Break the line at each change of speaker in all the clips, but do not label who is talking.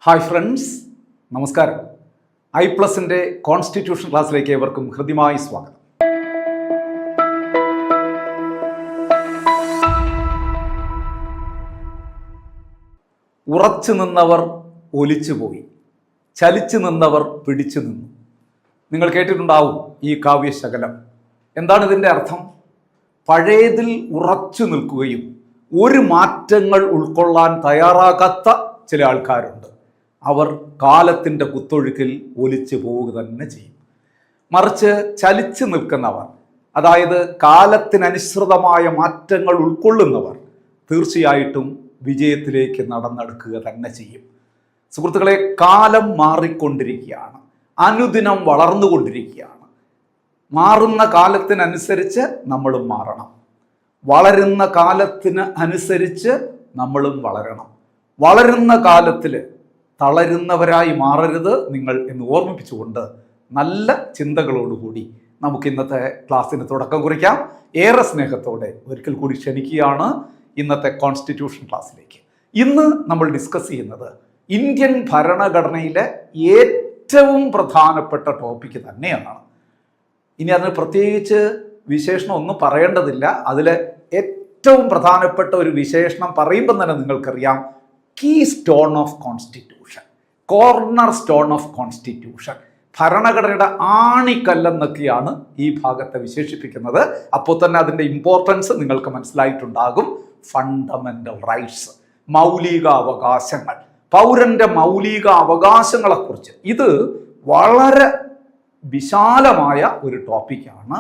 Hi friends, നമസ്കാരം. I+ന്റെ constitution ക്ലാസ്സിലേക്ക് ഏവർക്കും ഹൃദ്യമായി സ്വാഗതം. ഉറച്ചു നിന്നവർ ഒലിച്ചുപോയി, ചലിച്ചു നിന്നവർ പിടിച്ചു നിന്നു. നിങ്ങൾ കേട്ടിട്ടുണ്ടാവും ഈ കാവ്യശകലം. എന്താണ് ഇതിൻ്റെ അർത്ഥം? പഴയതിൽ ഉറച്ചു നിൽക്കുകയും ഒരു മാറ്റങ്ങൾ ഉൾക്കൊള്ളാൻ തയ്യാറാകാത്ത ചില ആൾക്കാരുണ്ട്. അവർ കാലത്തിൻ്റെ കുത്തൊഴുക്കിൽ ഒലിച്ചു പോവുക തന്നെ ചെയ്യും. മറിച്ച് ചലിച്ചു നിൽക്കുന്നവർ, അതായത് കാലത്തിനനുസൃതമായ മാറ്റങ്ങൾ ഉൾക്കൊള്ളുന്നവർ, തീർച്ചയായിട്ടും വിജയത്തിലേക്ക് നടന്നെടുക്കുക തന്നെ ചെയ്യും. സുഹൃത്തുക്കളെ, കാലം മാറിക്കൊണ്ടിരിക്കുകയാണ്, അനുദിനം വളർന്നുകൊണ്ടിരിക്കുകയാണ്. മാറുന്ന കാലത്തിനനുസരിച്ച് നമ്മളും മാറണം, വളരുന്ന കാലത്തിന് അനുസരിച്ച് നമ്മളും വളരണം. വളരുന്ന കാലത്തിൽ തളരുന്നവരായി മാറരുത് നിങ്ങൾ എന്ന് ഓർമ്മിപ്പിച്ചുകൊണ്ട് നല്ല ചിന്തകളോടുകൂടി നമുക്ക് ഇന്നത്തെ ക്ലാസ്സിന് തുടക്കം കുറിക്കാം. ഏറെ സ്നേഹത്തോടെ ഒരിക്കൽ കൂടി ക്ഷണിക്കുകയാണ് ഇന്നത്തെ കോൺസ്റ്റിറ്റ്യൂഷൻ ക്ലാസ്സിലേക്ക്. ഇന്ന് നമ്മൾ ഡിസ്കസ് ചെയ്യുന്നത് ഇന്ത്യൻ ഭരണഘടനയിലെ ഏറ്റവും പ്രധാനപ്പെട്ട ടോപ്പിക്ക് തന്നെയാണ്. ഇനി അതിന് പ്രത്യേകിച്ച് വിശേഷണം ഒന്നും പറയേണ്ടതില്ല. അതിലെ ഏറ്റവും പ്രധാനപ്പെട്ട ഒരു വിശേഷണം പറയുമ്പോൾ തന്നെ നിങ്ങൾക്കറിയാം, keystone of constitution, cornerstone of constitution, ഭരണഘടനയുടെ ആണിക്കല്ലെന്നൊക്കെയാണ് ഈ ഭാഗത്തെ വിശേഷിപ്പിക്കുന്നത്. അപ്പോൾ തന്നെ അതിൻ്റെ ഇമ്പോർട്ടൻസ് നിങ്ങൾക്ക് മനസ്സിലായിട്ടുണ്ടാകും. ഫണ്ടമെൻ്റൽ റൈറ്റ്സ്, മൗലിക അവകാശങ്ങൾ, പൗരൻ്റെ മൗലിക അവകാശങ്ങളെക്കുറിച്ച് ഇത് വളരെ വിശാലമായ ഒരു ടോപ്പിക്കാണ്.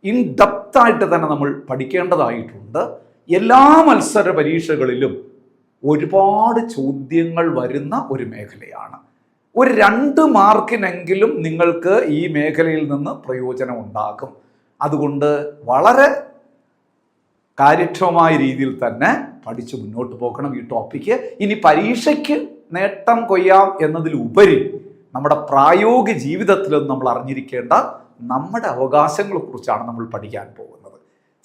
ഇൻ ഡെപ്തായിട്ട് തന്നെ നമ്മൾ പഠിക്കേണ്ടതായിട്ടുണ്ട്. എല്ലാ മത്സര പരീക്ഷകളിലും ഒരുപാട് ചോദ്യങ്ങൾ വരുന്ന ഒരു മേഖലയാണ്. ഒരു 2 മാർക്കിനെങ്കിലും നിങ്ങൾക്ക് ഈ മേഖലയിൽ നിന്ന് പ്രയോജനം ഉണ്ടാകും. അതുകൊണ്ട് വളരെ കാര്യക്ഷമമായ രീതിയിൽ തന്നെ പഠിച്ച് മുന്നോട്ട് പോകണം ഈ ടോപ്പിക്ക്. ഇനി പരീക്ഷയ്ക്ക് നേട്ടം കൊയ്യാം എന്നതിലുപരി നമ്മുടെ പ്രായോഗിക ജീവിതത്തിലും നമ്മൾ അറിഞ്ഞിരിക്കേണ്ട നമ്മുടെ അവകാശങ്ങളെക്കുറിച്ചാണ് നമ്മൾ പഠിക്കാൻ പോകുന്നത്.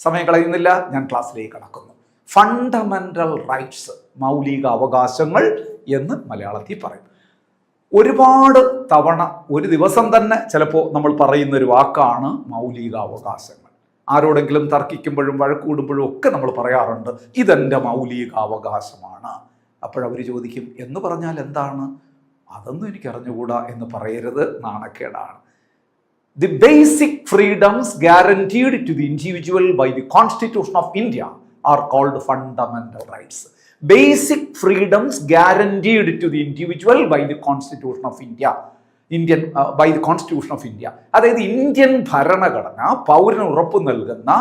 സമയം കളയുന്നില്ല, ഞാൻ ക്ലാസ്സിലേക്ക് കടക്കുന്നു. ഫണ്ടമെൻ്റൽ റൈറ്റ്സ്, മൗലിക അവകാശങ്ങൾ എന്ന് മലയാളത്തിൽ പറയും. ഒരുപാട് തവണ ഒരു ദിവസം തന്നെ ചിലപ്പോൾ നമ്മൾ പറയുന്നൊരു വാക്കാണ് മൗലിക അവകാശങ്ങൾ. ആരോടെങ്കിലും തർക്കിക്കുമ്പോഴും വഴക്കൂടുമ്പോഴും ഒക്കെ നമ്മൾ പറയാറുണ്ട്, ഇതെൻ്റെ മൗലിക അവകാശമാണ്. അപ്പോഴവർ ചോദിക്കും, എന്ന് പറഞ്ഞാൽ എന്താണ്? അതൊന്നും എനിക്ക് അറിഞ്ഞുകൂടാ എന്ന് പറയരുത്, നാണക്കേടാണ്. The basic freedoms guaranteed to the individual by the Constitution of India are called fundamental rights. Basic freedoms guaranteed to the individual by the Constitution of India. by the Constitution of India. അതായത് Indian ഭരണഘടന പൗരന് ഉറപ്പു നൽകുന്ന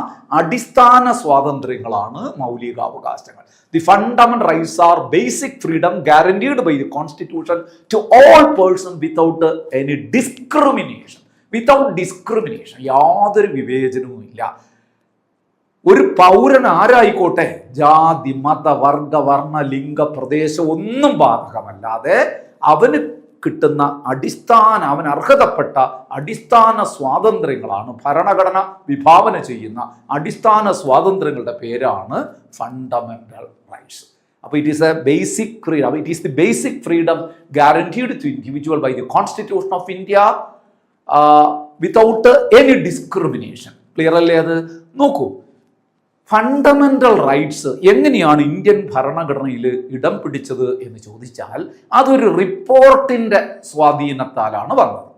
അടിസ്ഥാന സ്വാതന്ത്ര്യങ്ങളാണ് മൗലികാവകാശങ്ങൾ. The fundamental rights are basic freedom guaranteed by the Constitution to all persons without any discrimination. Without discrimination, യാതൊരു വിവേചനവും ഇല്ല. ഒരു പൗരൻ ആരായിക്കോട്ടെ, ജാതി, മത, വർഗ, വർണ്ണ, ലിംഗ, പ്രദേശം ഒന്നും ബാധകമല്ലാതെ അവന് കിട്ടുന്ന അവൻ അർഹതപ്പെട്ട അടിസ്ഥാന സ്വാതന്ത്ര്യങ്ങളാണ് ഭരണഘടന വിഭാവന ചെയ്യുന്ന അടിസ്ഥാന സ്വാതന്ത്ര്യങ്ങളുടെ പേരാണ് ഫണ്ടമെന്റൽ റൈറ്റ്സ്. അപ്പോൾ it is a basic freedom. It is the basic freedom guaranteed to individual by the constitution of India without any discrimination. Clear അല്ലേ? അത് നോക്കൂ, ഫണ്ടമെന്റൽ റൈറ്റ്സ് എങ്ങനെയാണ് ഇന്ത്യൻ ഭരണഘടനയിൽ ഇടം പിടിച്ചത് എന്ന് ചോദിച്ചാൽ അതൊരു റിപ്പോർട്ടിൻ്റെ സ്വാധീനത്താലാണ് വന്നത്.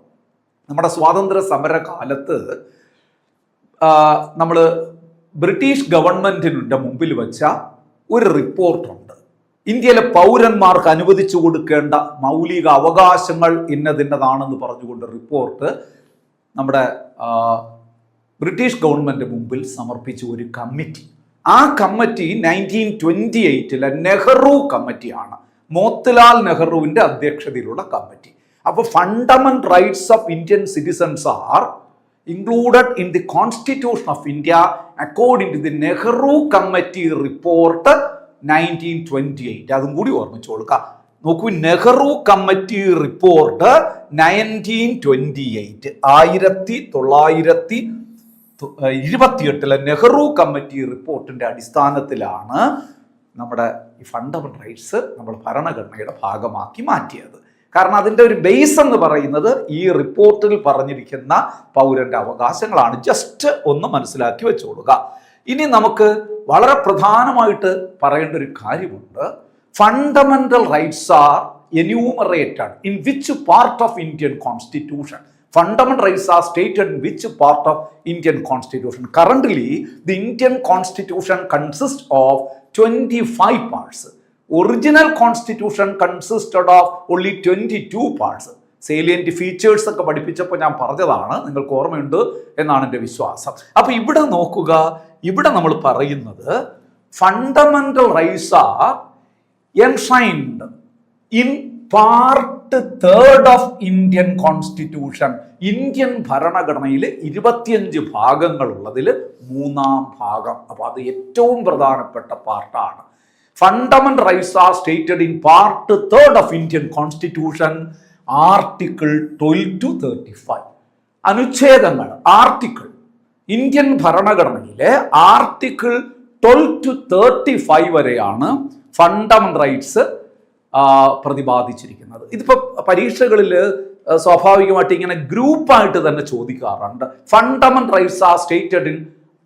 നമ്മുടെ സ്വാതന്ത്ര്യ സമര കാലത്ത് നമ്മൾ ബ്രിട്ടീഷ് ഗവൺമെൻറ്റിൻ്റെ മുമ്പിൽ വെച്ച ഒരു റിപ്പോർട്ടുണ്ട്. ഇന്ത്യയിലെ പൗരന്മാർക്ക് അനുവദിച്ചു കൊടുക്കേണ്ട മൗലിക അവകാശങ്ങൾ ഇന്നതാണെന്ന് പറഞ്ഞുകൊണ്ട് റിപ്പോർട്ട് നമ്മുടെ ബ്രിട്ടീഷ് ഗവൺമെൻറ് മുമ്പിൽ സമർപ്പിച്ച ഒരു കമ്മിറ്റി. ആ കമ്മിറ്റി 1928 നെഹ്റു കമ്മിറ്റിയാണ്, മോത്തിലാൽ നെഹ്റുവിൻ്റെ അധ്യക്ഷതയിലുള്ള കമ്മിറ്റി. അപ്പോൾ fundamental rights of Indian citizens are included in the Constitution of India according to the Nehru Committee report 1928. അതും കൂടി ഓർമ്മിച്ചു കൊടുക്കുക. നോക്കൂ, Nehru committee report 1928 1928 Nehru committee റിപ്പോർട്ടിന്റെ അടിസ്ഥാനത്തിലാണ് നമ്മുടെ ഈ ഫണ്ടമെന്റൽ റൈറ്റ്സ് നമ്മൾ ഭരണഘടനയുടെ ഭാഗമാക്കി മാറ്റിയത്. കാരണം അതിൻ്റെ ഒരു ബേസ് എന്ന് പറയുന്നത് ഈ റിപ്പോർട്ടിൽ പറഞ്ഞിരിക്കുന്ന പൗരന്റെ അവകാശങ്ങളാണ്. ജസ്റ്റ് ഒന്ന് മനസ്സിലാക്കി വെച്ചോളുക. ഇനി നമുക്ക് വളരെ പ്രധാനമായിട്ട് പറയേണ്ട ഒരു കാര്യമുണ്ട്. Fundamental rights R enumerated in which part of Indian Constitution? Fundamental rights are stated in which part of Indian Constitution? Currently, the Indian Constitution consists of 25 parts. Original Constitution consisted of only 22 parts. Salient features ഒക്കെ പഠിപ്പിച്ചപ്പോൾ ഞാൻ പറഞ്ഞതാണ്, നിങ്ങൾക്ക് ഓർമ്മയുണ്ട് എന്നാണ് എൻ്റെ വിശ്വാസം. അപ്പോൾ ഇവിടെ നോക്കുക, ഇവിടെ നമ്മൾ പറയുന്നത് fundamental rights R enshrined in part 3rd of Indian constitution. Indian ഭരണഘടനയിൽ 25 ഭാഗങ്ങളുള്ളതിൽ 3-ാം ഭാഗം. അപ്പോൾ അത് ഏറ്റവും പ്രധാനപ്പെട്ട പാർട്ടാണ്. Fundamental rights are stated in part 3rd of Indian constitution, article 12 to 35. അനുച്ഛേദങ്ങൾ, ആർട്ടിക്കിൾ, ഇന്ത്യൻ ഭരണഘടനയിലെ ആർട്ടിക്കിൾ 12 to 35 വരെയാണ് ഫണ്ടമെന്റൽ റൈറ്റ്സ് പ്രതിപാദിച്ചിരിക്കുന്നത്. ഇതിപ്പോൾ പരീക്ഷകളിൽ സ്വാഭാവികമായിട്ട് ഇങ്ങനെ ഗ്രൂപ്പായിട്ട് തന്നെ ചോദിക്കാറുണ്ട്. Fundamental rights are stated in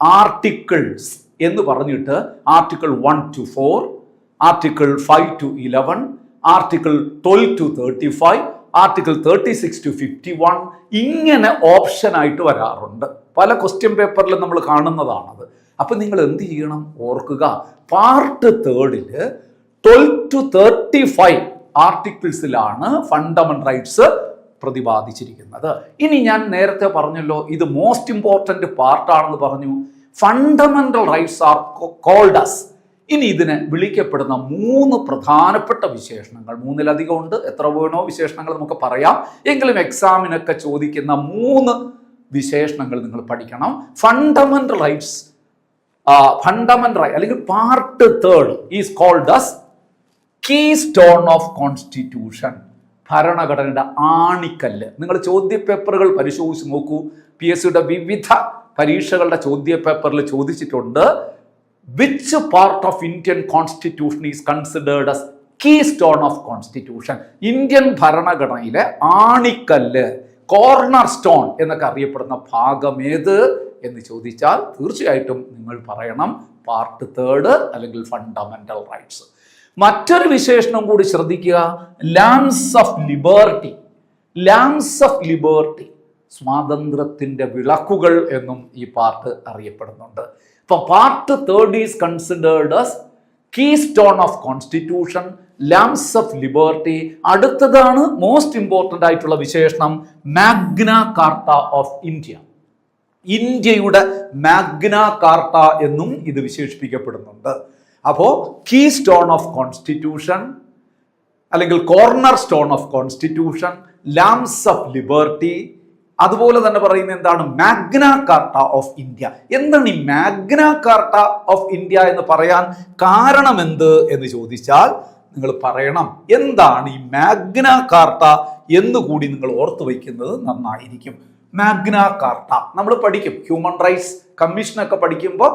articles എന്ന് പറഞ്ഞിട്ട് article 1 to 4, article 5 to 11, article 12 to 35, article 36 to 51 ഇങ്ങനെ ഓപ്ഷനായിട്ട് വരാറുണ്ട്. പല ക്വസ്റ്റ്യൻ പേപ്പറിലും നമ്മൾ കാണുന്നതാണത്. അപ്പം നിങ്ങൾ എന്ത് ചെയ്യണം? ഓർക്കുക, പാർട്ട് 3 12 to 35 ആർട്ടിക്കിൾസിലാണ് ഫണ്ടമെന്റൽ റൈറ്റ്സ് പ്രതിപാദിച്ചിരിക്കുന്നത്. ഇനി ഞാൻ നേരത്തെ പറഞ്ഞല്ലോ, ഇത് മോസ്റ്റ് ഇമ്പോർട്ടൻ്റ് പാർട്ടാണെന്ന് പറഞ്ഞു. Fundamental rights are called as. ഇനി ഇതിനെ വിളിക്കപ്പെടുന്ന 3 പ്രധാനപ്പെട്ട വിശേഷണങ്ങൾ, 3-ലധികം ഉണ്ട്, എത്ര വേണോ വിശേഷണങ്ങൾ നമുക്ക് പറയാം. എങ്കിലും എക്സാമിനൊക്കെ ചോദിക്കുന്ന 3 വിശേഷണങ്ങൾ നിങ്ങൾ പഠിക്കണം. ഫണ്ടമെന്റൽ റൈറ്റ്സ്, ഫണ്ടമെന്റൽ റൈറ്റ് അല്ലെങ്കിൽ part 3rd is called as keystone of constitution. ഭരണഘടനയുടെ ആണിക്കല്ല്. നിങ്ങൾ ചോദ്യപേപ്പറുകൾ പരിശോധിച്ച് നോക്കൂ. PSCയുടെ വിവിധ പരീക്ഷകളുടെ ചോദ്യപേപ്പറിൽ ചോദിച്ചിട്ടുണ്ട്, which part of Indian constitution is considered as keystone of constitution? Indian ഭരണഘടനയിലെ ആണിക്കല്ല്, കോർണർ സ്റ്റോൺ എന്നൊക്കെ അറിയപ്പെടുന്ന ഭാഗം ഏത് എന്ന് ചോദിച്ചാൽ തീർച്ചയായിട്ടും നിങ്ങൾ പറയണം പാർട്ട് 3rd അല്ലെങ്കിൽ ഫണ്ടമെന്റൽ റൈറ്റ്സ്. മറ്റൊരു വിശേഷണം കൂടി ശ്രദ്ധിക്കുക, lamps of liberty. Lamps of liberty, സ്വാതന്ത്ര്യത്തിന്റെ വിളക്കുകൾ എന്നും ഈ പാർട്ട് അറിയപ്പെടുന്നുണ്ട്. ഇപ്പൊ part 3rd is considered as keystone of constitution, lamps of liberty. അടുത്തതാണ് മോസ്റ്റ് ഇമ്പോർട്ടൻ്റ് ആയിട്ടുള്ള വിശേഷണം, മാഗ്ന കാർട്ട ഓഫ് ഇന്ത്യ. ഇന്ത്യയുടെ മാഗ്ന കാർട്ട എന്നും ഇത് വിശേഷിപ്പിക്കപ്പെടുന്നുണ്ട്. അപ്പോൾ കീ സ്റ്റോൺ ഓഫ് കോൺസ്റ്റിറ്റ്യൂഷൻ അല്ലെങ്കിൽ cornerstone of constitution, lamps of liberty, അതുപോലെ തന്നെ പറയുന്നത് എന്താണ്? Magna Carta of India. എന്താണ് ഈ മാഗ്ന കാർട്ട ഓഫ് ഇന്ത്യ എന്ന് പറയാൻ കാരണം എന്ത് എന്ന് ചോദിച്ചാൽ നിങ്ങൾ പറയണം എന്താണ് ഈ മാഗ്ന കാർട്ട എന്നുകൂടി നിങ്ങൾ ഓർത്തു വയ്ക്കുന്നത് നന്നായിരിക്കും. മാഗ്ന കാർട്ട നമ്മൾ പഠിക്കും, ഹ്യൂമൻ റൈറ്റ്സ് കമ്മീഷനൊക്കെ പഠിക്കുമ്പോൾ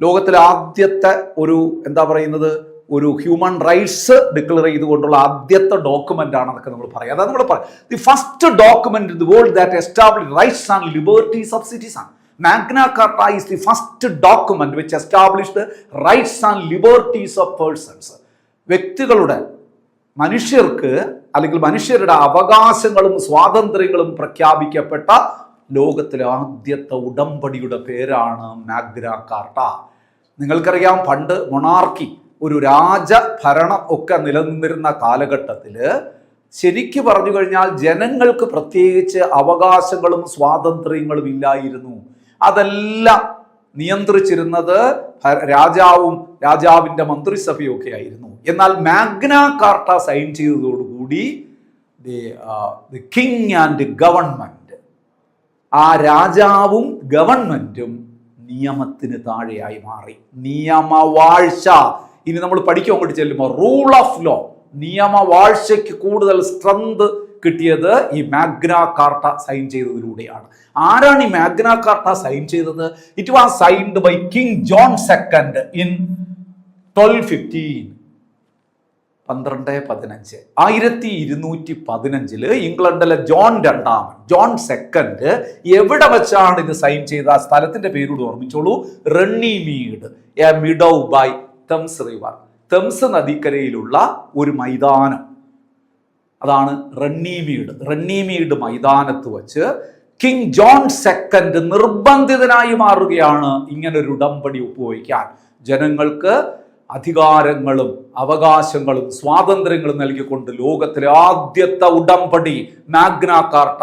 ലോകത്തിലെ ആദ്യത്തെ ഒരു എന്താ പറയുന്നത്, ഒരു ഹ്യൂമൻ റൈറ്റ്സ് ഡിക്ലെയർ ചെയ്തുകൊണ്ടുള്ള ആദ്യത്തെ ഡോക്യുമെന്റ് ആണ് എന്നൊക്കെ നമ്മൾ പറയാം. അതാണ് നമ്മൾ പറയാം, the first document in the world that establish rights and liberties of citizen. Magna Carta is the first document which established rights and liberties of persons. വ്യക്തികളുടെ, മനുഷ്യർക്ക് അല്ലെങ്കിൽ മനുഷ്യരുടെ അവകാശങ്ങളും സ്വാതന്ത്ര്യങ്ങളും പ്രഖ്യാപിക്കപ്പെട്ട ലോകത്തിലെ ആദ്യത്തെ ഉടമ്പടിയുടെ പേരാണ് മാഗ്ന കാർട്ട. നിങ്ങൾക്കറിയാം, പണ്ട് മൊണാർക്കി, ഒരു രാജഭരണം ഒക്കെ നിലനിന്നിരുന്ന കാലഘട്ടത്തിൽ ശരിക്ക് പറഞ്ഞു കഴിഞ്ഞാൽ ജനങ്ങൾക്ക് പ്രത്യേകിച്ച് അവകാശങ്ങളും സ്വാതന്ത്ര്യങ്ങളും ഇല്ലായിരുന്നു. അതെല്ലാം നിയന്ത്രിച്ചിരുന്നത് രാജാവും രാജാവിൻ്റെ മന്ത്രിസഭയും ഒക്കെ ആയിരുന്നു. എന്നാൽ മാഗ്ന കാർട്ട സൈൻ ചെയ്തതോടുകൂടി ദി കിങ് ആൻഡ് ഗവൺമെന്റ്, ആ രാജാവും ഗവൺമെന്റും നിയമത്തിന് താഴെയായി മാറി. നിയമവാഴ്ച, ഇനി നമ്മൾ പഠിക്കാൻ അങ്ങോട്ട് ചെല്ലുമ്പോൾ റൂൾ ഓഫ് ലോ, നിയമവാഴ്ചയ്ക്ക് കൂടുതൽ സ്ട്രെങ്ത് കിട്ടിയത് ഈ മാഗ്ന കാർട്ട സൈൻ ചെയ്തതിലൂടെയാണ്. ആരാണ് ഈ മാഗ്ന കാർട്ട സൈൻ ചെയ്തത്? It was signed by King John II in 1215 1215 1215 ഇംഗ്ലണ്ടിലെ ജോൺ സെക്കൻഡ് എവിടെ വെച്ചാണ് ഇത് സൈൻ ചെയ്ത? ആ സ്ഥലത്തിന്റെ പേരോട് ഓർമ്മിച്ചോളൂ. റണ്ണീമീഡ്, A മിഡോ by Thames river. Thames നദിക്കരയിലുള്ള ഒരു മൈതാനം, അതാണ് റണ്ണീമീഡ് മൈതാനത്ത് വച്ച് കിങ് ജോൺ സെക്കൻഡ് നിർബന്ധിതനായി മാറുകയാണ് ഇങ്ങനൊരു ഉടമ്പടി ഒപ്പുവയ്ക്കാൻ. ജനങ്ങൾക്ക് അധികാരങ്ങളും അവകാശങ്ങളും സ്വാതന്ത്ര്യങ്ങളും നൽകിക്കൊണ്ട് ലോകത്തിലെ ആദ്യത്തെ ഉടമ്പടി Magna Carta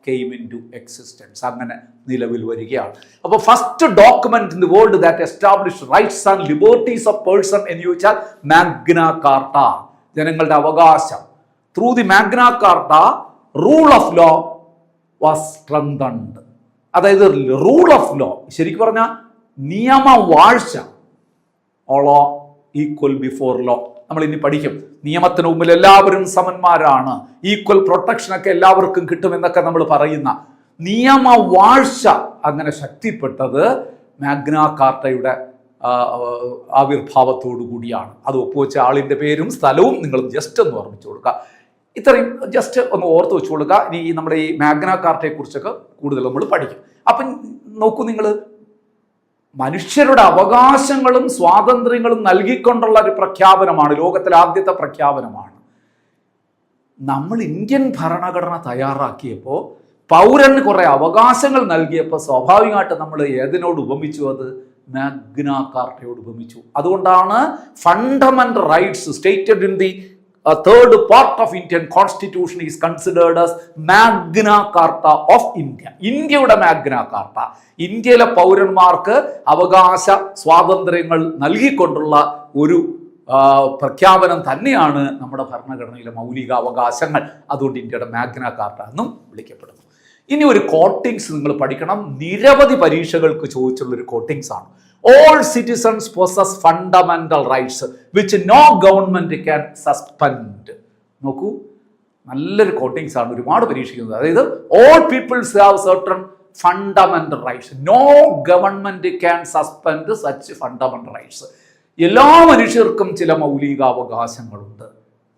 came into existence. അങ്ങനെ നിലവിൽ വരികയാണ്. അപ്പോൾ first document in the world that establish rights and liberties of person എന്ന് ചോദിച്ചാൽ മാഗ്ന കാർട്ട, ജനങ്ങളുടെ അവകാശം. Through the Magna Carta rule of law was strengthened. അതായത് റൂൾ ഓഫ് ലോ ശരിക്കും പറഞ്ഞാൽ നിയമവാഴ്ച, all are equal before law. നമ്മൾ ഇനി പഠിക്കും. നിയമത്തിന് മുമ്പിൽ എല്ലാവരും സമന്മാരാണ്, ഈക്വൽ പ്രൊട്ടക്ഷനൊക്കെ എല്ലാവർക്കും കിട്ടുമെന്നൊക്കെ നമ്മൾ പറയുന്ന നിയമവാഴ്ച അങ്ങനെ ശക്തിപ്പെട്ടത് മാഗ്ന കാർട്ടയുടെ ആവിർഭാവത്തോടു കൂടിയാണ്. അത് ഒപ്പുവെച്ച ആളിന്റെ പേരും സ്ഥലവും നിങ്ങൾ ജസ്റ്റ് ഒന്ന് ഓർമ്മിച്ചു കൊടുക്കുക. ഇത്രയും ജസ്റ്റ് ഒന്ന് ഓർത്ത് വെച്ചു കൊടുക്കുക. ഇനി നമ്മുടെ ഈ മാഗ്ന കാർട്ടയെ കുറിച്ചൊക്കെ കൂടുതൽ നമ്മൾ പഠിക്കും. അപ്പം നോക്കൂ, നിങ്ങൾ മനുഷ്യരുടെ അവകാശങ്ങളും സ്വാതന്ത്ര്യങ്ങളും നൽകിക്കൊണ്ടുള്ള ഒരു പ്രഖ്യാപനമാണ്, ലോകത്തിലെ ആദ്യത്തെ പ്രഖ്യാപനമാണ്. നമ്മൾ ഇന്ത്യൻ ഭരണഘടന തയ്യാറാക്കിയപ്പോൾ പൗരന് കുറെ അവകാശങ്ങൾ നൽകിയപ്പോൾ സ്വാഭാവികമായിട്ട് നമ്മൾ ഏതിനോട് ഉപമിച്ചു? അത് മാഗ്ന കാർട്ടയോട് ഉപമിച്ചു. അതുകൊണ്ടാണ് fundamental rights stated in the third part of Indian Constitution is considered as Magna Carta of India. ഇന്ത്യയുടെ മാഗ്ന കാർട്ട, ഇന്ത്യയിലെ പൗരന്മാർക്ക് അവകാശ സ്വാതന്ത്ര്യങ്ങൾ നൽകിക്കൊണ്ടുള്ള ഒരു പ്രഖ്യാപനം തന്നെയാണ് നമ്മുടെ ഭരണഘടനയിലെ മൗലിക അവകാശങ്ങൾ. അതുകൊണ്ട് ഇന്ത്യയുടെ മാഗ്ന കാർട്ട എന്നും വിളിക്കപ്പെടുന്നു. ഇനി ഒരു കോട്ടിങ്സ് നിങ്ങൾ പഠിക്കണം. നിരവധി പരീക്ഷകൾക്ക് ചോദിച്ചുള്ളൊരു കോട്ടിങ്സ് ആണ്. All citizens possess fundamental rights which no government can suspend. നോക്കൂ, നല്ലൊരു കോട്ടിങ്സ് ആണ്, ഒരുപാട് പരീക്ഷിക്കുന്നത്. അതായത് all peoples have certain fundamental rights. No government can suspend such fundamental rights. എല്ലാ മനുഷ്യർക്കും ചില മൗലികാവകാശങ്ങളുണ്ട്.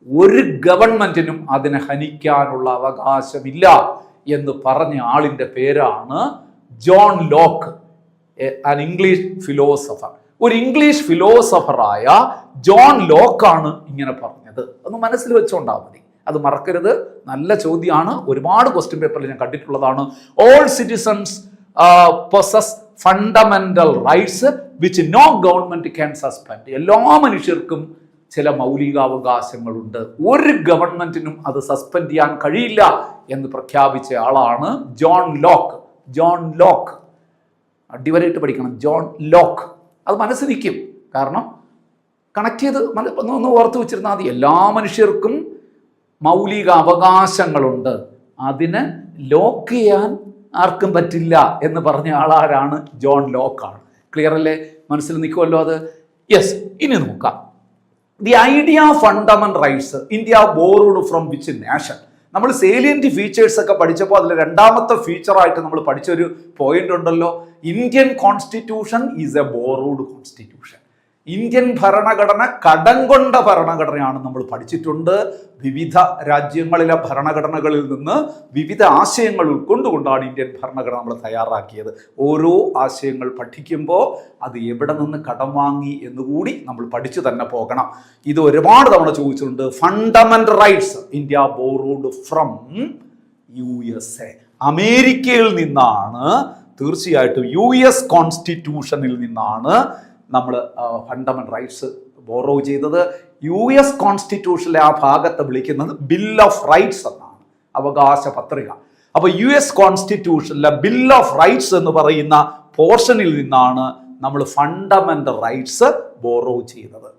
ഒരു ഗവൺമെന്റിനും അതിനെ ഹനിക്കാനുള്ള അവകാശമില്ല എന്ന് പറഞ്ഞ ആളിന്റെ പേരാണ് John Locke, an English philosopher. ഒരു ഇംഗ്ലീഷ് ഫിലോസഫറായ ജോൺ ലോക്കാണ് ഇങ്ങനെ പറഞ്ഞത്. ഒന്ന് മനസ്സിൽ വെച്ചോണ്ടാൽ മതി, അത് മറക്കരുത്. നല്ല ചോദ്യമാണ്, ഒരുപാട് ക്വസ്റ്റ്യൻ പേപ്പറിൽ ഞാൻ കണ്ടിട്ടുള്ളതാണ്. All citizens possess fundamental rights which no government can suspend. എല്ലാ മനുഷ്യർക്കും ചില മൗലികാവകാശങ്ങളുണ്ട്, ഒരു ഗവൺമെന്റിനും അത് സസ്പെൻഡ് ചെയ്യാൻ കഴിയില്ല എന്ന് പ്രഖ്യാപിച്ച ആളാണ് ജോൺ ലോക്ക്. അടിവരായിട്ട് പഠിക്കണം, ജോൺ ലോക്ക്. അത് മനസ്സിൽ നിൽക്കും, കാരണം കണക്ട് ചെയ്ത് ഒന്ന് ഓർത്ത് വെച്ചിരുന്നാൽ മതി. എല്ലാ മനുഷ്യർക്കും മൗലിക അവകാശങ്ങളുണ്ട്, അതിന് ലോക്ക് ചെയ്യാൻ ആർക്കും പറ്റില്ല എന്ന് പറഞ്ഞ ആളാരാണ്? ജോൺ ലോക്കാണ്. ക്ലിയർ അല്ലേ? മനസ്സിൽ നിൽക്കുമല്ലോ അത്. യെസ്. ഇനി നോക്കാം. The idea of fundamental rights India borrowed from which nation? നമ്മൾ സേലിയന്റ് ഫീച്ചേഴ്സ് ഒക്കെ പഠിച്ചപ്പോൾ അതിൽ രണ്ടാമത്തെ ഫീച്ചറായിട്ട് നമ്മൾ പഠിച്ചൊരു പോയിന്റ് ഉണ്ടല്ലോ. Indian constitution is A borrowed constitution. Indian ഭരണഘടന കടം കൊണ്ട ഭരണഘടനയാണ് നമ്മൾ പഠിച്ചിട്ടുണ്ട്. വിവിധ രാജ്യങ്ങളിലെ ഭരണഘടനകളിൽ നിന്ന് വിവിധ ആശയങ്ങൾ ഉൾക്കൊണ്ടുകൊണ്ടാണ് ഇന്ത്യൻ ഭരണഘടന നമ്മൾ തയ്യാറാക്കിയത്. ഓരോ ആശയങ്ങൾ പഠിക്കുമ്പോൾ അത് എവിടെ നിന്ന് കടം വാങ്ങി എന്നുകൂടി നമ്മൾ പഠിച്ചു തന്നെ പോകണം. ഇത് ഒരുപാട് തവണ ചോദിച്ചിട്ടുണ്ട്. Fundamental rights India borrowed from USA. അമേരിക്കയിൽ നിന്നാണ്, തീർച്ചയായിട്ടും US കോൺസ്റ്റിറ്റ്യൂഷനിൽ നിന്നാണ് നമ്മൾ ഫണ്ടമെന്റൽ റൈറ്റ്സ് ബോറോ ചെയ്തത്. US കോൺസ്റ്റിറ്റ്യൂഷനിലെ ആ ഭാഗത്ത് വിളിക്കുന്നത് ബിൽ ഓഫ് റൈറ്റ്സ് എന്നാണ്, അവകാശ പത്രിക. അപ്പോൾ US കോൺസ്റ്റിറ്റ്യൂഷനിലെ ബിൽ ഓഫ് റൈറ്റ്സ് എന്ന് പറയുന്ന പോർഷനിൽ നിന്നാണ് നമ്മൾ ഫണ്ടമെന്റൽ റൈറ്റ്സ് ബോറോ ചെയ്തത്.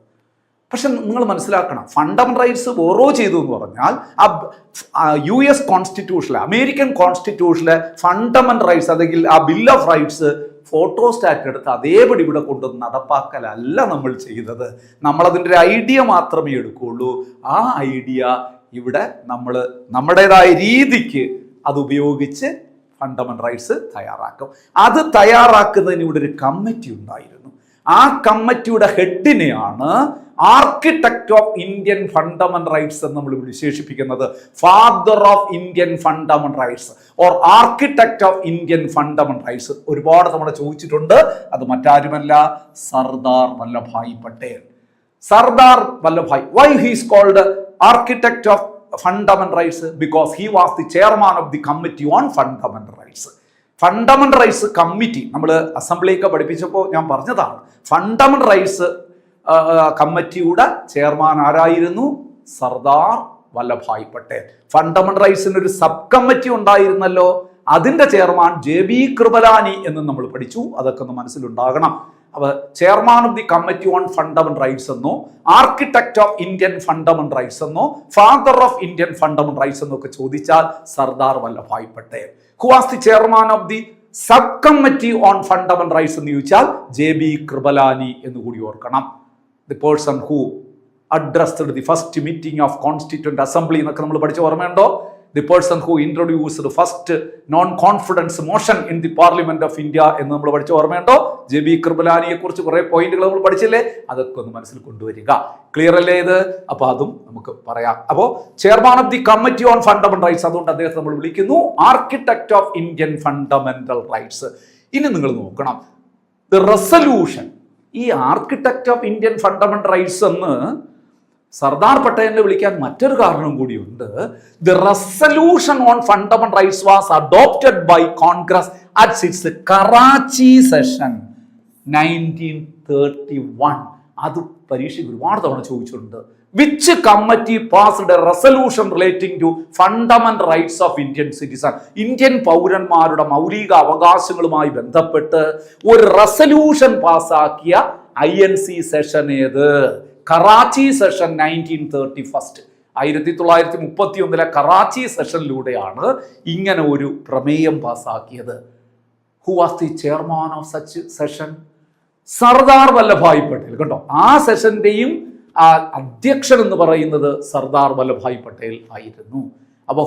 പക്ഷെ നിങ്ങൾ മനസ്സിലാക്കണം, ഫണ്ടമെന്റൽ റൈറ്റ്സ് ബോറോ ചെയ്തു എന്ന് പറഞ്ഞാൽ ആ US കോൺസ്റ്റിറ്റ്യൂഷനിലെ, അമേരിക്കൻ കോൺസ്റ്റിറ്റ്യൂഷനിലെ ഫണ്ടമെന്റൽ റൈറ്റ്സ് അല്ലെങ്കിൽ ആ ബിൽ ഓഫ് റൈറ്റ്സ് ഫോട്ടോസ്റ്റാറ്റ് എടുത്ത് അതേപടി ഇവിടെ കൊണ്ടുവന്ന് നടപ്പാക്കലല്ല നമ്മൾ ചെയ്തത്. നമ്മളതിൻ്റെ ഒരു ഐഡിയ മാത്രമേ എടുക്കുകയുള്ളൂ. ആ ഐഡിയ ഇവിടെ നമ്മൾ നമ്മുടേതായ രീതിക്ക് അത് ഉപയോഗിച്ച് ഫണ്ടമെന്റൽ റൈറ്റ്സ് തയ്യാറാക്കും. അത് തയ്യാറാക്കുന്നതിന് ഇവിടെ ഒരു കമ്മിറ്റി ഉണ്ടായിരുന്നു. ആ കമ്മിറ്റിയുടെ ഹെഡിനെയാണ് architect of Indian fundamental rights എന്ന് നമ്മൾ വിശേഷിപ്പിക്കുന്നത്. Father of Indian fundamental rights or architect of Indian fundamental rights ഒരുപാട് തവണ ചോദിച്ചിട്ടുണ്ട്. അത് മറ്റാരുമല്ല, Sardar Vallabhbhai Patel. Sardar Vallabhbhai, why he is called architect of fundamental rights? Because he was the chairman of the committee on fundamental rights. Fundamental rights committee നമ്മൾ അസംബ്ലിയൊക്കെ പഠിപ്പിച്ചപ്പോൾ ഞാൻ പറഞ്ഞതാണ്. Fundamental rights കമ്മിറ്റിയുടെ chairman ആരായിരുന്നു? സർദാർ വല്ലഭായ് പട്ടേൽ. ഫണ്ടമെന്റൽ റൈറ്റ്സിന് ഒരു സബ് കമ്മിറ്റി ഉണ്ടായിരുന്നല്ലോ, അതിന്റെ ചെയർമാൻ JB കൃപലാനി എന്ന് നമ്മൾ പഠിച്ചു. അതൊക്കെ ഒന്ന് മനസ്സിലുണ്ടാകണം. അപ്പോൾ chairman of the committee on fundamental rights എന്നോ architect of Indian fundamental rights എന്നോ father of Indian fundamental rights എന്നൊക്കെ ചോദിച്ചാൽ Sardar Vallabhbhai Patel. Who was the chairman of the sub committee on fundamental rights എന്ന് ചോദിച്ചാൽ JB കൃപലാനി എന്ന് കൂടി ഓർക്കണം. The person who addressed the first meeting of constituent assembly എന്നൊക്കെ നമ്മൾ പഠിച്ച ഓർമ്മയുണ്ടോ? The person who introduced first non confidence motion in the parliament of India എന്ന് നമ്മൾ പഠിച്ച ഓർമ്മയുണ്ടോ? JB കൃപലാനിയെ കുറിച്ച് കുറെ പോയിന്റുകൾ നമ്മൾ പഠിച്ചില്ലേ? അതൊക്കെ ഒന്ന് മനസ്സിൽ കൊണ്ടുവരിക. ക്ലിയർ അല്ലേ ഇത്? അപ്പൊ അതും നമുക്ക് പറയാം. അപ്പോ chairman of the committee on fundamental rights, അതുകൊണ്ട് അദ്ദേഹത്തെ നമ്മൾ വിളിക്കുന്നു architect of Indian fundamental rights. ഇനി നിങ്ങൾ നോക്കണം, ദി റെസല്യൂഷൻ. ഈ architect of Indian fundamental rights എന്ന് സർദാർ പട്ടേലിനെ വിളിക്കാൻ മറ്റൊരു കാരണം കൂടിയുണ്ട്. The resolution on fundamental rights was adopted by Congress at its Karachi session 1931. അത് പരീക്ഷയ്ക്ക് ഒരുപാട് തവണ ചോദിച്ചിട്ടുണ്ട്. Which committee passed a resolution relating to fundamental rights of Indian citizen? Indian പൗരന്മാരുടെ മൗലിക അവകാശങ്ങളുമായി ബന്ധപ്പെട്ട് ഒരു റെസല്യൂഷൻ പാസ്സാക്കിയ INC സെഷൻ ഏത്? കറാച്ചി സെഷൻ 1931. 1931 കറാച്ചി സെഷനിലൂടെയാണ് ഇങ്ങനെ ഒരു പ്രമേയം പാസ്സാക്കിയത്. Who was the chairman of such session? Sardar Vallabhbhai Patel. കണ്ടോ, ആ സെഷന്റെയും അധ്യക്ഷൻ എന്ന് പറയുന്നത് സർദാർ വല്ലഭായ് പട്ടേൽ ആയിരുന്നു. അപ്പൊ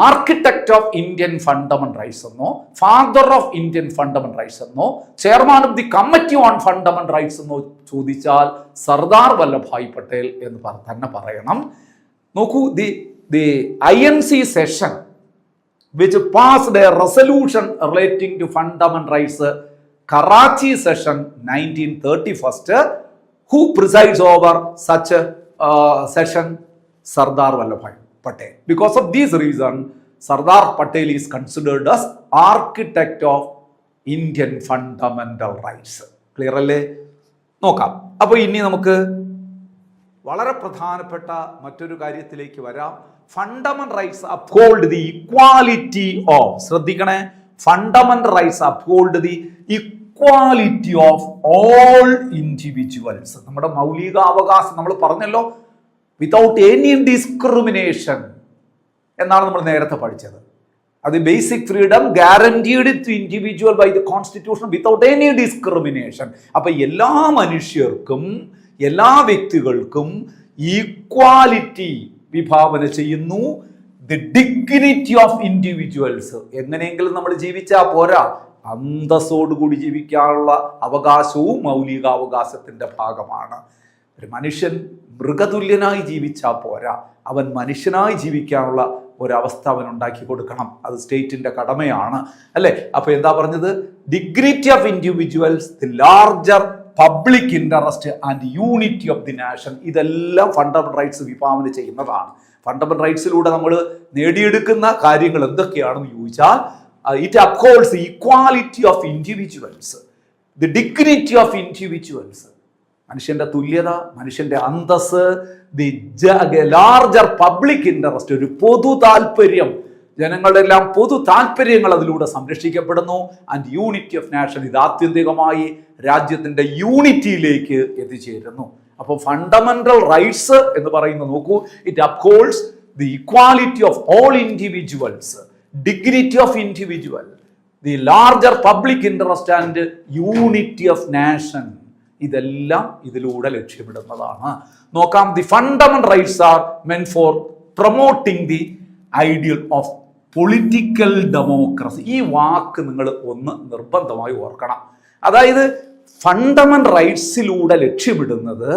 architect of Indian fundamental rights എന്നോ father of Indian fundamental rights എന്നോ chairman of the committee on fundamental rights എന്നോ ചോദിച്ചാൽ സർദാർ വല്ലഭായ് പട്ടേൽ എന്ന് തന്നെ പറയണം. നോക്കൂ, the INC session which passed a resolution relating to fundamental rights, Karachi session 1931. Who presides over such a session? Sardar Vallabhai Patel. Because of this reason, Sardar Patel is considered as architect of Indian fundamental rights. Clear അല്ലേ? നോക്കാം. അപ്പോൾ ഇനി നമുക്ക് വളരെ പ്രധാനപ്പെട്ട മറ്റൊരു കാര്യത്തിലേക്ക് വരാം. Fundamental rights uphold the equality of, ശ്രദ്ധിക്കണേ, fundamental rights uphold the equality of all individuals. നമ്മുടെ മൗലിക അവകാശം നമ്മൾ പറഞ്ഞല്ലോ, വിതൗട്ട് എനി ഡിസ്ക്രിമിനേഷൻ എന്നാണ് നമ്മൾ നേരത്തെ പഠിച്ചത്. അത് basic freedom guaranteed to individual by the constitution without any discrimination. അപ്പൊ എല്ലാ മനുഷ്യർക്കും എല്ലാ വ്യക്തികൾക്കും ഈക്വാലിറ്റി വിഭാവന ചെയ്യുന്നു. The dignity of individuals. എങ്ങനെയെങ്കിലും നമ്മൾ ജീവിച്ചാൽ പോരാ, അന്തസ്സോടുകൂടി ജീവിക്കാനുള്ള അവകാശവും മൗലികാവകാശത്തിന്റെ ഭാഗമാണ്. ഒരു മനുഷ്യൻ മൃഗതുല്യനായി ജീവിച്ചാൽ പോരാ, അവൻ മനുഷ്യനായി ജീവിക്കാനുള്ള ഒരവസ്ഥ അവൻ ഉണ്ടാക്കി കൊടുക്കണം. അത് സ്റ്റേറ്റിന്റെ കടമയാണ്, അല്ലെ? അപ്പൊ എന്താ പറഞ്ഞത്? Dignity of individuals, the larger public interest and unity of the nation. ഇതെല്ലാം ഫണ്ടമെന്റൽ റൈറ്റ്സ് വിഭാവന ചെയ്യുന്നതാണ്. ഫണ്ടമെന്റൽ റൈറ്റ്സിലൂടെ നമ്മൾ നേടിയെടുക്കുന്ന കാര്യങ്ങൾ എന്തൊക്കെയാണെന്ന് ചോദിച്ചാൽ, it upholds the equality of individuals, the dignity of individuals, മനുഷ്യന്റെ തുല്യത, മനുഷ്യന്റെ അന്തസ്, ദി ലാർജർ പബ്ലിക് ഇൻട്രസ്റ്റ്, ഒരു പൊതു താല്പര്യം, ജനങ്ങളുടെ എല്ലാം പൊതു താല്പര്യങ്ങൾ അതിലൂടെ സംരക്ഷിക്കപ്പെടുന്നു. ആൻഡ് യൂണിറ്റി ഓഫ് നാഷൻ, ഇത് ആത്യന്തികമായി രാജ്യത്തിന്റെ യൂണിറ്റിയിലേക്ക് എത്തിച്ചേരുന്നു. അപ്പോൾ ഫണ്ടമെന്റൽ റൈറ്റ്സ് എന്ന് പറയുന്നത് നോക്കൂ, it upholds the equality of all individuals, dignity of individual, the larger public interest and unity of nation. ഇതെല്ലാം ഇതിലൂടെ ലക്ഷ്യമിടുന്നതാണ്. നോക്കാം, the fundamental rights R മെന്റ് four promoting the ideal of political democracy. ഈ വാക്ക് നിങ്ങൾ ഒന്ന് നിർബന്ധമായി ഓർക്കണം. അതായത് ഫണ്ടമെന്റൽ റൈറ്റ്സിലൂടെ ലക്ഷ്യമിടുന്നത്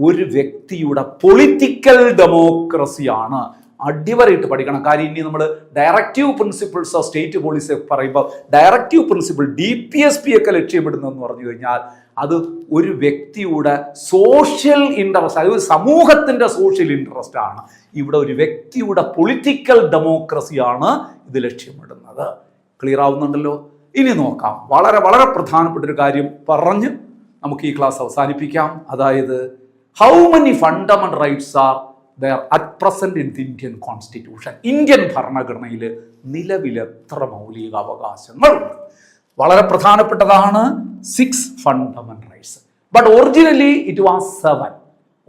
ഒരു വ്യക്തിയുടെ പൊളിറ്റിക്കൽ ഡെമോക്രസിയാണ്. അടിവരയിട്ട് പഠിക്കണം. കാര്യം ഇനി നമ്മൾ directive principles of state policy പറയുമ്പോൾ ഡയറക്റ്റീവ് പ്രിൻസിപ്പിൾ DPSP ഒക്കെ ലക്ഷ്യമിടുന്നതെന്ന് പറഞ്ഞു കഴിഞ്ഞാൽ അത് ഒരു വ്യക്തിയുടെ സോഷ്യൽ ഇൻട്രസ്റ്റ്, അതായത് സമൂഹത്തിൻ്റെ സോഷ്യൽ ഇൻട്രസ്റ്റ് ആണ്. ഇവിടെ ഒരു വ്യക്തിയുടെ പൊളിറ്റിക്കൽ ഡെമോക്രസിയാണ് ഇത് ലക്ഷ്യമിടുന്നത്. ക്ലിയർ ആവുന്നുണ്ടല്ലോ? ഇനി നോക്കാം. വളരെ വളരെ പ്രധാനപ്പെട്ട ഒരു കാര്യം പറഞ്ഞ് നമുക്ക് ഈ ക്ലാസ് അവസാനിപ്പിക്കാം. അതായത് how many fundamental rights are there at present in the Indian constitution? Indian ഭരണഘടനയിൽ നിലവിൽ എത്ര മൗലിക അവകാശങ്ങളുണ്ട്? വളരെ പ്രധാനപ്പെട്ടതാണ് 6 fundamental rights. But originally it was 7.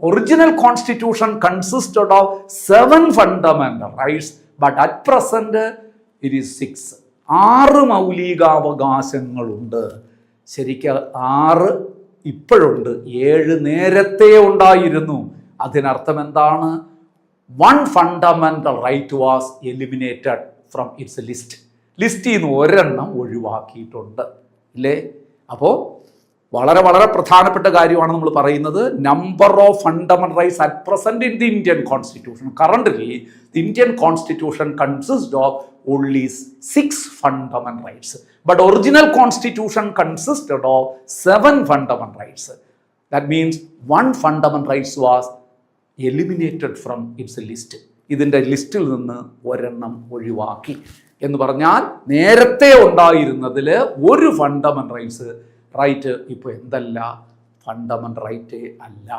Original constitution consisted of 7 fundamental rights, but at present it is 6. 6 മൗലികാവകാശങ്ങളുണ്ട്. ശരിക്കും 6 ഇപ്പോഴുണ്ട്, 7 നേരത്തെ ഉണ്ടായിരുന്നു. അതിനർത്ഥം എന്താണ്? 1 fundamental right was eliminated from its list. ലിസ്റ്റിൽ നിന്ന് ഒരെണ്ണം ഒഴിവാക്കിയിട്ടുണ്ട്, ഇല്ലേ? അപ്പോൾ വളരെ വളരെ പ്രധാനപ്പെട്ട കാര്യമാണ് നമ്മൾ പറയുന്നത്. Number of fundamental rights at present in the Indian constitution. Currently the Indian constitution consist of only 6 fundamental rights, but original constitution consisted of 7 fundamental rights. That means 1 fundamental rights was eliminated from its list. ഇതിൻ്റെ ലിസ്റ്റിൽ നിന്ന് ഒരെണ്ണം ഒഴിവാക്കി എന്ന് പറഞ്ഞാൽ നേരത്തെ ഉണ്ടായിരുന്നതിൽ ഒരു fundamental right ഇപ്പോൾ എന്തല്ല, ഫണ്ടമെന്റൽ റൈറ്റ് അല്ല.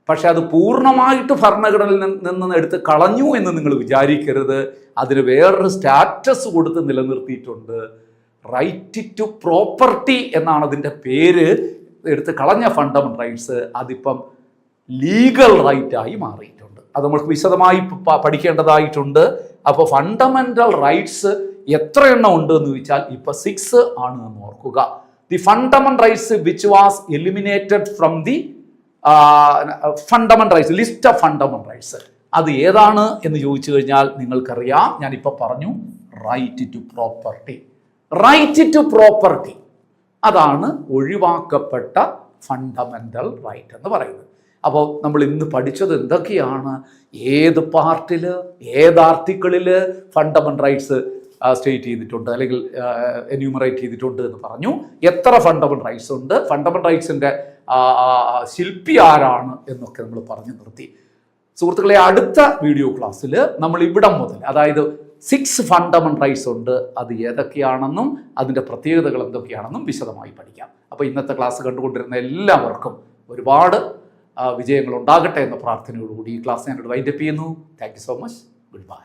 പക്ഷെ അത് പൂർണ്ണമായിട്ട് ഭരണഘടനയിൽ നിന്ന് എടുത്ത് കളഞ്ഞു എന്ന് നിങ്ങൾ വിചാരിക്കരുത്. അതിന് വേറൊരു സ്റ്റാറ്റസ് കൊടുത്ത് നിലനിർത്തിയിട്ടുണ്ട്. റൈറ്റ് ടു പ്രോപ്പർട്ടി എന്നാണ് അതിൻ്റെ പേര്. എടുത്ത് കളഞ്ഞ ഫണ്ടമെന്റൽ റൈറ്റ്സ് അതിപ്പം ലീഗൽ റൈറ്റായി മാറിയിട്ടുണ്ട്. അത് നമുക്ക് വിശദമായി പഠിക്കേണ്ടതായിട്ടുണ്ട്. അപ്പോൾ ഫണ്ടമെന്റൽ റൈറ്റ്സ് എത്ര എണ്ണം ഉണ്ട് എന്ന് ചോദിച്ചാൽ ഇപ്പം 6 ആണ് എന്ന് ഓർക്കുക. The fundamental rights which was eliminated from the fundamental rights, list of fundamental rights, അത് ഏതാണ് എന്ന് ചോദിച്ചു കഴിഞ്ഞാൽ നിങ്ങൾക്കറിയാം. ഞാനിപ്പോൾ പറഞ്ഞു, right to property. Right to property അതാണ് ഒഴിവാക്കപ്പെട്ട ഫണ്ടമെന്റൽ റൈറ്റ് എന്ന് പറയുന്നത്. അപ്പോൾ നമ്മൾ ഇന്ന് പഠിച്ചത് എന്തൊക്കെയാണ്? ഏത് പാർട്ടിൽ, ഏത് ആർട്ടിക്കിളിൽ ഫണ്ടമെന്റൽ റൈറ്റ്സ് സ്റ്റേറ്റ് ചെയ്തിട്ടുണ്ട് അല്ലെങ്കിൽ എന്യൂമറേറ്റ് ചെയ്തിട്ടുണ്ട് എന്ന് പറഞ്ഞു. എത്ര ഫണ്ടമെന്റൽ റൈറ്റ്സ് ഉണ്ട്, ഫണ്ടമെന്റൽ റൈറ്റ്സിൻ്റെ ശില്പി ആരാണ് എന്നൊക്കെ നമ്മൾ പറഞ്ഞു നിർത്തി. സുഹൃത്തുക്കളെ, അടുത്ത വീഡിയോ ക്ലാസ്സിൽ നമ്മൾ ഇവിടം മുതൽ, അതായത് 6 ഫണ്ടമെന്റൽ റൈറ്റ്സ് ഉണ്ട്, അത് ഏതൊക്കെയാണെന്നും അതിൻ്റെ പ്രത്യേകതകൾ എന്തൊക്കെയാണെന്നും വിശദമായി പഠിക്കാം. അപ്പോൾ ഇന്നത്തെ ക്ലാസ് കണ്ടുകൊണ്ടിരുന്ന എല്ലാവർക്കും ഒരുപാട് വിജയങ്ങൾ ഉണ്ടാകട്ടെ എന്ന പ്രാർത്ഥനയോടുകൂടി ഈ ക്ലാസ് ഞാനിവിടെ വൈൻഡപ്പ് ചെയ്യുന്നു. Thank you so much. Good bye.